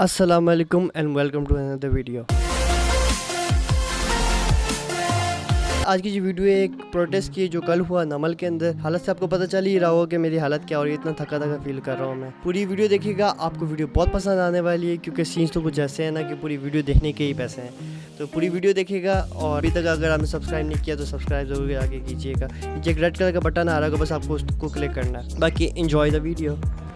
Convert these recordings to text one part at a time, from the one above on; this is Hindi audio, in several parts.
अस्सलाम वालेकुम and welcome to another video. आज की जो वीडियो है एक प्रोटेस्ट की जो कल हुआ नमल के अंदर। हालत से आपको पता चल ही रहा होगा कि मेरी हालत क्या हो रही है, इतना थका थका फील कर रहा हूँ मैं। पूरी वीडियो देखिएगा, आपको वीडियो बहुत पसंद आने वाली है क्योंकि सीन्स तो कुछ ऐसे हैं ना कि पूरी वीडियो देखने के ही पैसे हैं। तो पूरी वीडियो देखिएगा और अभी तक अगर आपने सब्सक्राइब नहीं किया तो सब्सक्राइब जरूर आगे कीजिएगा। नीचे एक रेड कलर का बटन आ रहा है, बस आपको उसको क्लिक करना है। बाकी एंजॉय द वीडियो।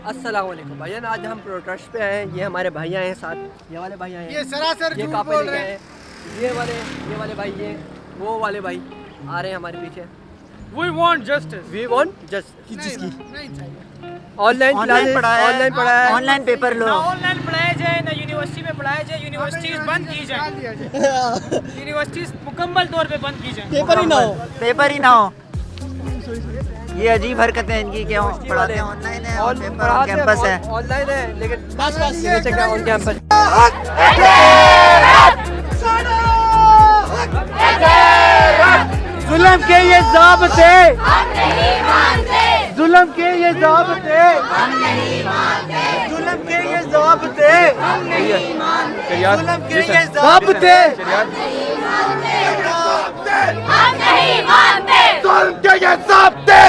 अस्सलाम वालेकुम भाईजान, आज हम प्रोटेस्ट पे आए हैं। ये हमारे भाई आए हैं साथ, ये वाले भाई आए हैं, ये सरासर ये झूठ कापे बोल लेके रहे आए हैं। हैं। ये वाले भाई, ये वो वाले भाई आ रहे हैं हमारे पीछे। We want justice. We want just नहीं, नहीं चाहिए। ऑनलाइन पढ़ाया, ऑनलाइन पेपर लो। ना ऑनलाइन पढ़ाया जाए ना यूनिवर्सिटी में पढ़ाया जाए। यूनिवर्सिटीज बंद की जाए। यूनिवर्सिटीज मुकम्मल तौर पे बंद की जाए। पेपर ही ना हो। ये अजीब हरकत है इनकी। क्यों पढ़ाते हैं ऑनलाइन है और पेपर ऑन कैंपस है। ऑनलाइन है लेकिन बस ऑन कैंपस। जुल्म के ये ज़ाब्ते, जुल्म के ये ज़ाब्ते, जुल्म के ये ज़ाब्ते, जुल्म के ये ज़ाब्ते, जुल्म के ये ज़ाब्ते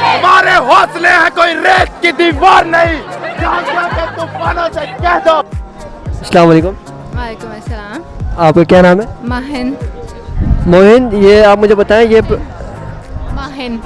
हमारे हौसले हैं, कोई रेत की दीवार नहीं। तूफानों से कह दो। अस्सलाम वालेकुम। वालेकुम अस्सलाम। आपका क्या नाम है? माहिन। मोहिन। ये आप मुझे बताएं, ये माहिन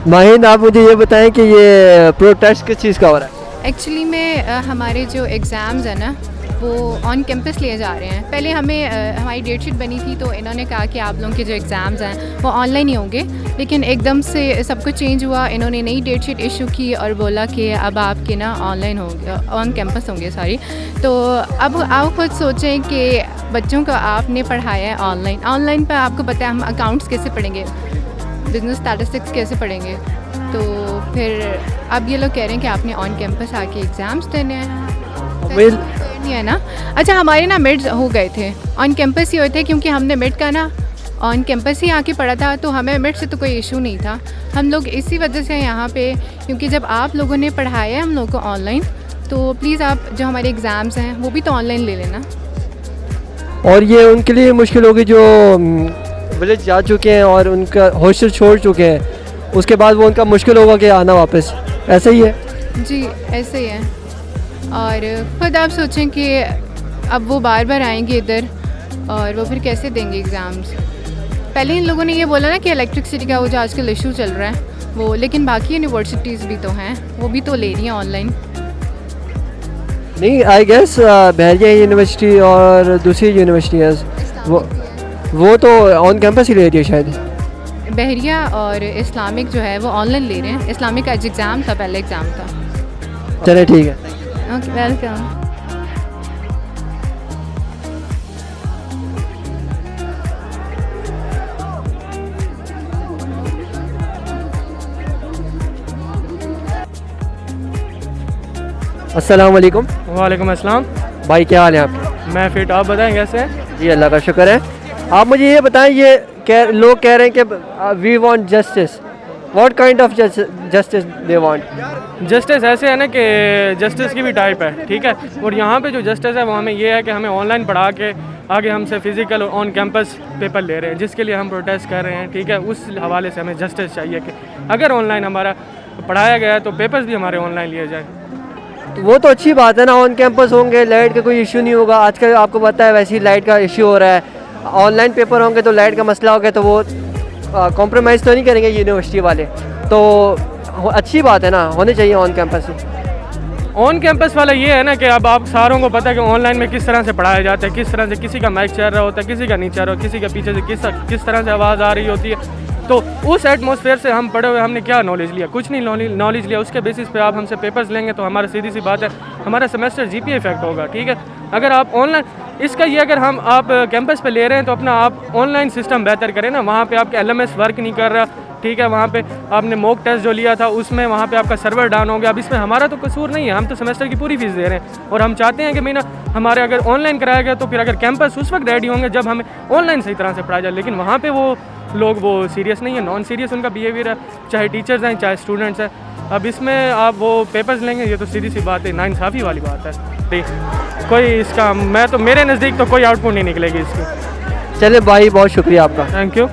माहिन आप मुझे ये बताएं कि ये प्रोटेस्ट किस चीज़ का हो रहा है? एक्चुअली में हमारे जो एग्ज़ाम्स हैं ना वो ऑन कैंपस लिए जा रहे हैं। पहले हमें हमारी डेट शीट बनी थी तो इन्होंने कहा कि आप लोगों के जो एग्ज़ाम्स हैं वो ऑनलाइन ही होंगे, लेकिन एकदम से सब कुछ चेंज हुआ। इन्होंने नई डेट शीट इशू की और बोला कि अब आपके ना ऑनलाइन होंगे, ऑन कैंपस होंगे सॉरी। तो अब आप खुद सोचें कि बच्चों को आपने पढ़ाया है ऑनलाइन पर आपको पता है हम अकाउंट्स कैसे पढ़ेंगे, बिजनेस स्टैटिस्टिक्स कैसे पढ़ेंगे। तो फिर अब ये लोग कह रहे हैं कि आपने ऑन कैंपस आके एग्ज़ाम्स देने हैं। नहीं है ना। अच्छा, हमारे ना मिड्स हो गए थे, ऑन कैंपस ही हुए थे क्योंकि हमने मिड का ना ऑन कैंपस ही आके पढ़ा था, तो हमें मिड से तो कोई इशू नहीं था। हम लोग इसी वजह से यहाँ पे, क्योंकि जब आप लोगों ने पढ़ाया है हम लोगों को ऑनलाइन, तो प्लीज़ आप जो हमारे एग्ज़ाम्स हैं वो भी तो ऑनलाइन ले लेना। और ये उनके लिए मुश्किल होगी जो विलेज जा चुके हैं और उनका हॉस्टल छोड़ चुके हैं, उसके बाद वो उनका मुश्किल होगा कि आना वापस। ऐसा ही है जी, ऐसे ही है। और खुद आप सोचें कि अब वो बार बार आएंगे इधर और वो फिर कैसे देंगे एग्ज़ाम्स। पहले इन लोगों ने ये बोला ना कि इलेक्ट्रिसिटी का वो जो आजकल इशू चल रहा है वो, लेकिन बाकी यूनिवर्सिटीज़ भी तो हैं, वो भी तो ले रही हैं ऑनलाइन। नहीं, आई गेस बहरिया यूनिवर्सिटी और दूसरी यूनिवर्सिटीज़ वो तो ऑन कैंपस ही ले रही है शायद। बहरिया और इस्लामिक जो है वो ऑनलाइन ले रहे हैं। इस्लामिक का आज एग्ज़ाम था, पहले एग्ज़ाम था। चले ठीक है। Okay, welcome. अस्सलाम वालेकुम। वालेकुम अस्सलाम। भाई क्या हाल है आपके? मैं फिट, आप बताएं कैसे हैं? जी अल्लाह का शुक्र है। आप मुझे ये बताएं, ये लोग कह रहे हैं कि we want justice. What kind of justice they want? Justice ऐसे है ना कि जस्टिस की भी टाइप है, ठीक है। और यहाँ पे जो जस्टिस है वो हमें ये है कि हमें ऑनलाइन पढ़ा के आगे हमसे फिज़िकल ऑन कैंपस पेपर ले रहे हैं, जिसके लिए हम प्रोटेस्ट कर रहे हैं, ठीक है। उस हवाले से हमें जस्टिस चाहिए कि अगर ऑनलाइन हमारा पढ़ाया गया है तो पेपर्स भी हमारे ऑनलाइन लिए जाए। तो वो तो अच्छी बात है ना, ऑन कैंपस होंगे, लाइट का कोई इशू नहीं होगा। आजकल आपको पता है वैसे ही लाइट का इशू हो रहा है। ऑनलाइन पेपर होंगे तो लाइट का मसला हो गया तो वो कॉम्प्रोमाइज़ तो नहीं करेंगे यूनिवर्सिटी वाले। तो अच्छी बात है ना, होने चाहिए on campus he. On campus वाला ये है ना कि अब आप सारों को पता है कि ऑनलाइन में किस तरह से पढ़ाया जाता है, किस तरह से किसी का माइक चल रहा होता है, किसी का नहीं चल रहा, किसी के पीछे से किस तरह से आवाज़ आ रही होती है। तो उस एटमॉस्फेयर से हम पढ़े हुए, हमने क्या नॉलेज लिया? कुछ नहीं नॉलेज लिया। उसके बेसिस पे आप हमसे पेपर्स लेंगे तो हमारा सीधी सी बात है हमारा सेमेस्टर जीपीए इफेक्ट होगा, ठीक है। अगर आप ऑनलाइन इसका ये अगर आप कैंपस पे ले रहे हैं तो अपना आप ऑनलाइन सिस्टम बेहतर करें ना। वहाँ पे आपका एलएमएस वर्क नहीं कर रहा, ठीक है वहाँ पे आपने मॉक टेस्ट जो लिया था उसमें वहाँ पे आपका सर्वर डाउन हो गया। अब इसमें हमारा तो कसूर नहीं है, हम तो सेमेस्टर की पूरी फीस दे रहे हैं और हम चाहते हैं कि भाई ना हमारे अगर ऑनलाइन कराया गया तो फिर अगर कैंपस उस वक्त रेडी होंगे जब हमें ऑनलाइन सही तरह से पढ़ाया जाए। लेकिन वहाँ पर वो लोग वो सीरियस नहीं है, नॉन सीरियस उनका बिहेवियर है, चाहे टीचर्स हैं चाहे स्टूडेंट्स हैं। अब इसमें आप वो पेपर्स लेंगे, ये तो सीधी सी बात है, नाइंसाफ़ी वाली बात है। ठीक, कोई इसका मैं तो मेरे नज़दीक तो कोई आउटपुट नहीं निकलेगी इसकी। चलिए भाई, बहुत शुक्रिया आपका। Thank you.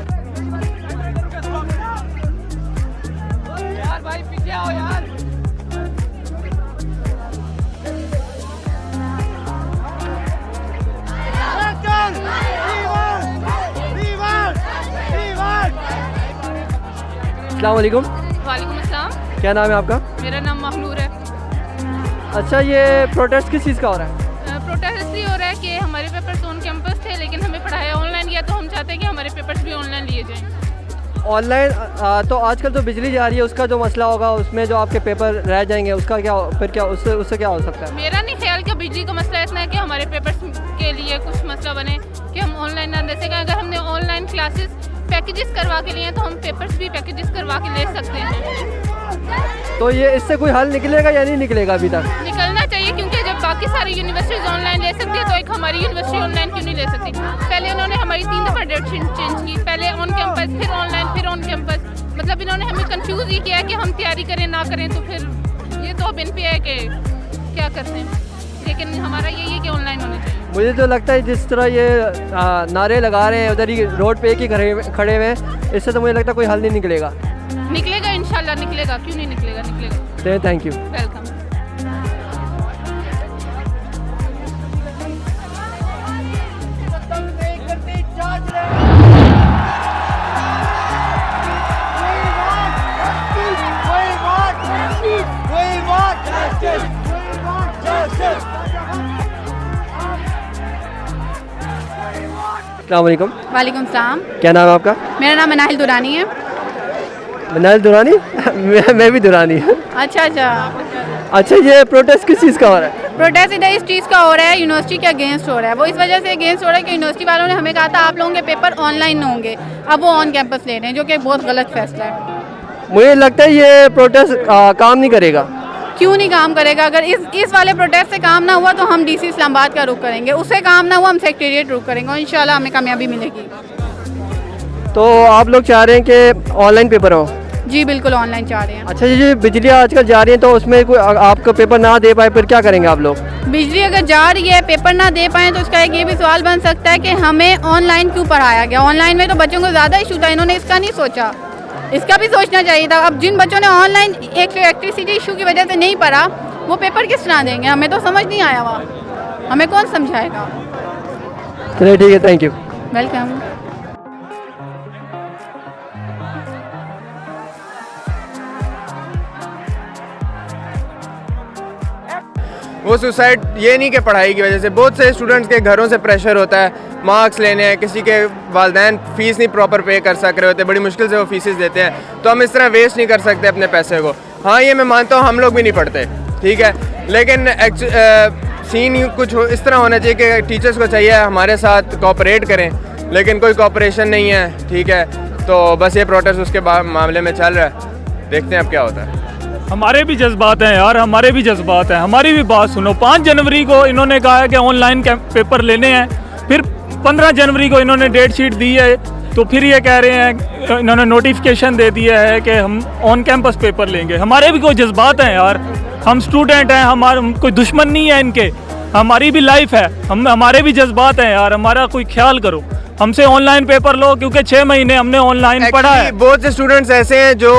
अस्सलाम वालेकुम। वालेकुम अस्सलाम। क्या नाम है आपका? मेरा नाम महनूर है। अच्छा, ये प्रोटेस्ट किस चीज़ का हो रहा है? प्रोटेस्ट इसलिए हो रहा है कि हमारे पेपर्स ऑन कैंपस थे लेकिन हमें पढ़ाया ऑनलाइन गया, तो हम चाहते हैं कि हमारे पेपर्स भी ऑनलाइन लिए जाएं। ऑनलाइन तो आजकल तो बिजली जा रही है, उसका जो मसला होगा उसमें जो आपके पेपर रह जाएंगे उसका क्या, फिर क्या उससे क्या हो सकता है? मेरा नहीं ख्याल कि बिजली का मसला इतना है कि हमारे पेपर्स के लिए कुछ मसला बने कि हम ऑनलाइन ना दे सकें। अगर हमने ऑनलाइन क्लासेस पैकेजेस करवा के लिए हैं तो हम पेपर्स भी पैकेजेस करवा के ले सकते हैं। तो ये इससे कोई हल निकलेगा या नहीं निकलेगा अभी तक? निकलना चाहिए, क्योंकि जब बाकी सारी यूनिवर्सिटीज़ ऑनलाइन ले सकती है तो एक हमारी यूनिवर्सिटी ऑनलाइन क्यों नहीं ले सकती? पहले उन्होंने हमारी 3 दफ़ा डेट चेंज की, पहले ऑन कैंपस फिर ऑनलाइन फिर ऑन कैंपस। मतलब इन्होंने हमें कंफ्यूज ही किया कि हम तैयारी करें ना करें, तो फिर ये तो अब इन पे है कि क्या करते हैं। लेकिन हमारा यही है कि ऑनलाइन होना चाहिए। मुझे तो लगता है जिस तरह ये नारे लगा रहे हैं उधर ही रोड पे एक ही खड़े हुए हैं, इससे तो मुझे लगता है कोई हल नहीं निकलेगा। निकलेगा इंशाल्लाह, निकलेगा, क्यों नहीं निकलेगा, निकलेगा। Thank you. वेलकम। अस्सलाम वालेकुम। वालेकुम सलाम। क्या नाम है आपका? मेरा नाम मनाहिल दुरानी है। मनाहिल दुरानी? मैं भी दुरानी। अच्छा अच्छा। अच्छा, ये प्रोटेस्ट किस चीज़ का हो रहा है? प्रोटेस्ट इधर इस चीज़ का हो रहा है, यूनिवर्सिटी के अगेंस्ट हो रहा है। वो इस वजह से अगेंस्ट हो रहा है कि यूनिवर्सिटी वालों ने हमें कहा था आप लोगों के पेपर ऑनलाइन होंगे, अब वो ऑन कैंपस ले रहे हैं, जो कि बहुत गलत फैसला है। मुझे लगता है ये प्रोटेस्ट काम नहीं करेगा। क्यों नहीं काम करेगा? अगर इस वाले प्रोटेस्ट से काम ना हुआ तो हम DC इस्लामाबाद का रुख करेंगे, उससे काम ना हुआ हम सेक्रेटेरिएट रुख करेंगे और इंशाल्लाह हमें कामयाबी मिलेगी। तो आप लोग चाह रहे हैं कि ऑनलाइन पेपर हो? जी बिल्कुल, ऑनलाइन चाह रहे हैं। अच्छा, ये बिजली आजकल जा रही है तो उसमें कोई आपका पेपर ना दे पाए फिर क्या करेंगे आप लोग? बिजली अगर जा रही है, पेपर ना दे पाए तो उसका एक ये भी सवाल बन सकता है कि हमें ऑनलाइन क्यों पढ़ाया गया। ऑनलाइन में तो बच्चों को ज़्यादा इशू था, इन्होंने इसका नहीं सोचा, इसका भी सोचना चाहिए था। अब जिन बच्चों ने ऑनलाइन इलेक्ट्रिसिटी इशू की वजह से नहीं पढ़ा वो पेपर किस तरह देंगे? हमें तो समझ नहीं आया, वहाँ हमें कौन समझाएगा। चलिए ठीक है, थैंक यू। वेलकम। वो सुसाइड ये नहीं कि पढ़ाई की वजह से, बहुत से स्टूडेंट्स के घरों से प्रेशर होता है, मार्क्स लेने हैं, किसी के वालिदैन फ़ीस नहीं प्रॉपर पे कर सक रहे होते, बड़ी मुश्किल से वो फीसेस देते हैं, तो हम इस तरह वेस्ट नहीं कर सकते अपने पैसे को। हाँ, ये मैं मानता हूँ हम लोग भी नहीं पढ़ते, ठीक है, लेकिन सीन कुछ इस तरह होना चाहिए कि टीचर्स को चाहिए हमारे साथ कोऑपरेट करें, लेकिन कोई कोऑपरेशन नहीं है, ठीक है। तो बस ये प्रोटेस्ट उसके मामले में चल रहा है, देखते हैं अब क्या होता है। हमारे भी जज्बात हैं यार, हमारे भी जज्बात हैं, हमारी भी बात सुनो। 5 जनवरी को इन्होंने कहा है कि ऑनलाइन पेपर लेने हैं, फिर 15 जनवरी को इन्होंने डेट शीट दी है, तो फिर ये कह रहे हैं, इन्होंने नोटिफिकेशन दे दिया है कि हम ऑन कैंपस पेपर लेंगे। हमारे भी कोई जज्बात हैं यार, हम स्टूडेंट हैं, हमारे कोई दुश्मन नहीं है इनके, हमारी भी लाइफ है, हमारे भी जज्बात हैं यार, हमारा कोई ख्याल करो। हमसे ऑनलाइन पेपर लो, क्योंकि 6 महीने हमने ऑनलाइन पढ़ा है। बहुत से स्टूडेंट्स ऐसे हैं जो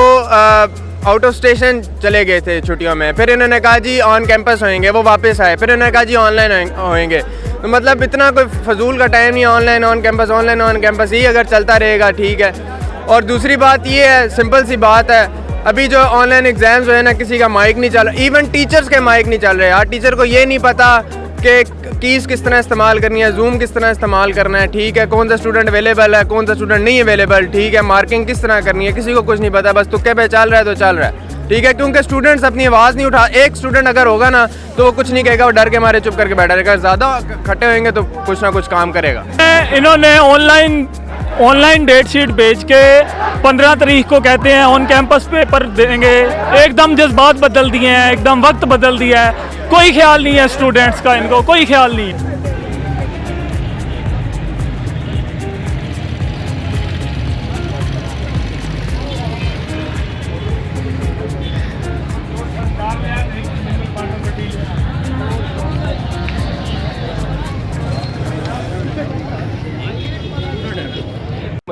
आउट ऑफ स्टेशन चले गए थे छुट्टियों में, फिर इन्होंने कहा जी ऑन कैंपस होएंगे, वो वापस आए, फिर इन्होंने कहा जी ऑनलाइन होएंगे। तो मतलब इतना कोई फजूल का टाइम नहीं है, ऑनलाइन ऑन कैंपस ही अगर चलता रहेगा ठीक है। और दूसरी बात ये है, सिंपल सी बात है, अभी जो ऑनलाइन एग्जाम्स हुए ना, किसी का माइक नहीं चल रहा, इवन टीचर्स के माइक नहीं चल रहे यार। टीचर को ये नहीं पता कि कीज़ किस तरह इस्तेमाल करनी है, जूम किस तरह इस्तेमाल करना है, ठीक है, कौन सा स्टूडेंट अवेलेबल है, कौन सा स्टूडेंट नहीं अवेलेबल, ठीक है, मार्किंग किस तरह करनी है, किसी को कुछ नहीं पता, बस तुक्के पे चल रहा है तो चल रहा है, ठीक है। क्योंकि स्टूडेंट्स अपनी आवाज़ नहीं उठा, एक स्टूडेंट अगर होगा ना तो वो कुछ नहीं कहेगा, वो डर के मारे चुप करके बैठा रहेगा, ज़्यादा इकट्ठे होंगे तो कुछ ना कुछ काम करेगा। इन्होंने ऑनलाइन ऑनलाइन डेट शीट भेज के 15 तारीख को कहते हैं ऑन कैंपस पेपर देंगे। एकदम जज्बात बदल दिए हैं, एकदम वक्त बदल दिया है। कोई ख्याल नहीं है स्टूडेंट्स का, इनको कोई ख्याल नहीं है।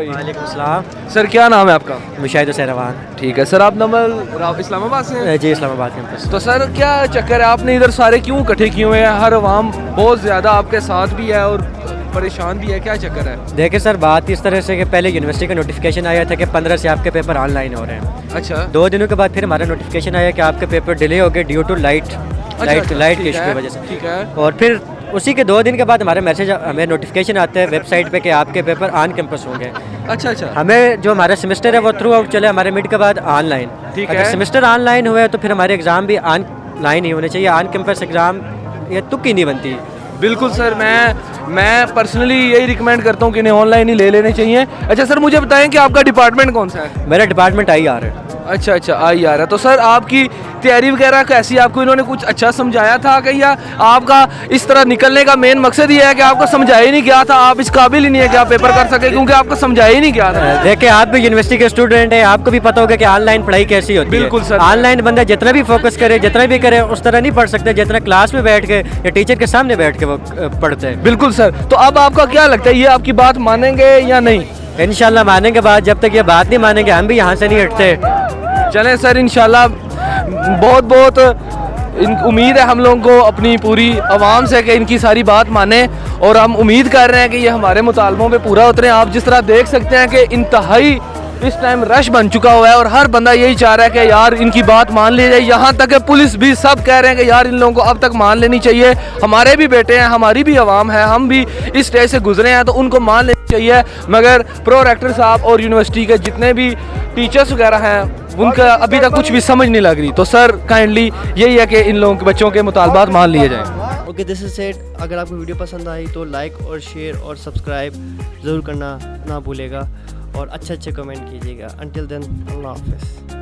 वालेकुम सलाम। सर क्या नाम है आपका? मुशाहिद हुसैन रवान। ठीक है सर, आप नमल इस्लामाबाद से हैं? जी, इस्लामाबाद कैंपस। तो सर क्या चक्कर है, आपने इधर सारे क्यों इकट्ठे किए हुए हैं? हर अवाम बहुत ज़्यादा आपके साथ भी है और परेशान भी है, क्या चक्कर है? देखिए सर, बात इस तरह से कि पहले यूनिवर्सिटी का नोटिफिकेशन आया था कि 15 से आपके पेपर ऑनलाइन हो रहे हैं। अच्छा। 2 दिनों के बाद फिर हमारा नोटिफिकेशन आया कि आपके पेपर डिले हो गए ड्यू टू लाइट की इशू की वजह से। ठीक है। और फिर उसी के 2 दिन के बाद हमें नोटिफिकेशन आता है वेबसाइट पे कि आपके पेपर ऑन कैंपस होंगे। अच्छा अच्छा। हमें जो हमारा सेमेस्टर है वो थ्रू आउट चले, हमारे मिड के बाद ऑनलाइन। ठीक अगर है। सेमेस्टर ऑनलाइन हुए तो फिर हमारे एग्ज़ाम भी ऑनलाइन ही होने चाहिए। ऑन कैंपस एग्ज़ाम ये तुक ही नहीं बनती। बिल्कुल सर, मैं पर्सनली यही रिकमेंड करता हूँ कि इन्हें ऑनलाइन ही ले लेने चाहिए। अच्छा सर, मुझे बताएं कि आपका डिपार्टमेंट कौन सा है? मेरा डिपार्टमेंट IR है। अच्छा अच्छा, IR है। तो सर आपकी तैयारी वगैरह कैसी, आपको इन्होंने कुछ अच्छा समझाया था कि या आपका इस तरह निकलने का मेन मकसद ये है कि आपको समझाया ही नहीं गया था, आप इस काबिल ही नहीं है कि आप पेपर कर सके क्योंकि आपको समझाया ही नहीं गया था? देखिए, आप भी यूनिवर्सिटी के स्टूडेंट हैं, आपको भी पता होगा कि ऑनलाइन पढ़ाई कैसी होती है। बिल्कुल सर। ऑनलाइन बंदा जितना भी फोकस करे, जितना भी करे, उस तरह नहीं पढ़ सकते जितना क्लास में बैठ के या टीचर के सामने बैठ के वो पढ़ते हैं। बिल्कुल सर। तो अब आपका क्या लगता है, ये आपकी बात मानेंगे या नहीं? इंशाल्लाह मानेंगे बात। जब तक ये बात नहीं मानेंगे हम भी यहाँ से नहीं हटते। चलें सर, इंशाल्लाह बहुत बहुत उम्मीद है हम लोगों को अपनी पूरी आवाम से कि इनकी सारी बात माने, और हम उम्मीद कर रहे हैं कि ये हमारे मुतालबों पे पूरा उतरे। आप जिस तरह देख सकते हैं कि इंतहाई इस टाइम रश बन चुका हुआ है और हर बंदा यही चाह रहा है कि यार इनकी बात मान ली जाए। यहाँ तक कि पुलिस भी सब कह रहे हैं कि यार इन लोगों को अब तक मान लेनी चाहिए। हमारे भी बेटे हैं, हमारी भी आवाम है, हम भी इस स्टेज से गुजरे हैं तो उनको मान लेनी चाहिए। मगर प्रो रेक्टर साहब और यूनिवर्सिटी के जितने भी टीचर्स वगैरह हैं उनका अभी तक कुछ भी समझ नहीं लग रही। तो सर काइंडली यही है कि इन लोगों के बच्चों के मुतालबात मान लिए जाएँ। Okay, this is it. अगर आपको वीडियो पसंद आई तो लाइक और शेयर और सब्सक्राइब ज़रूर करना ना भूलेगा और अच्छे कमेंट कीजिएगा। अंटिल देन, अल्लाह हाफिज़।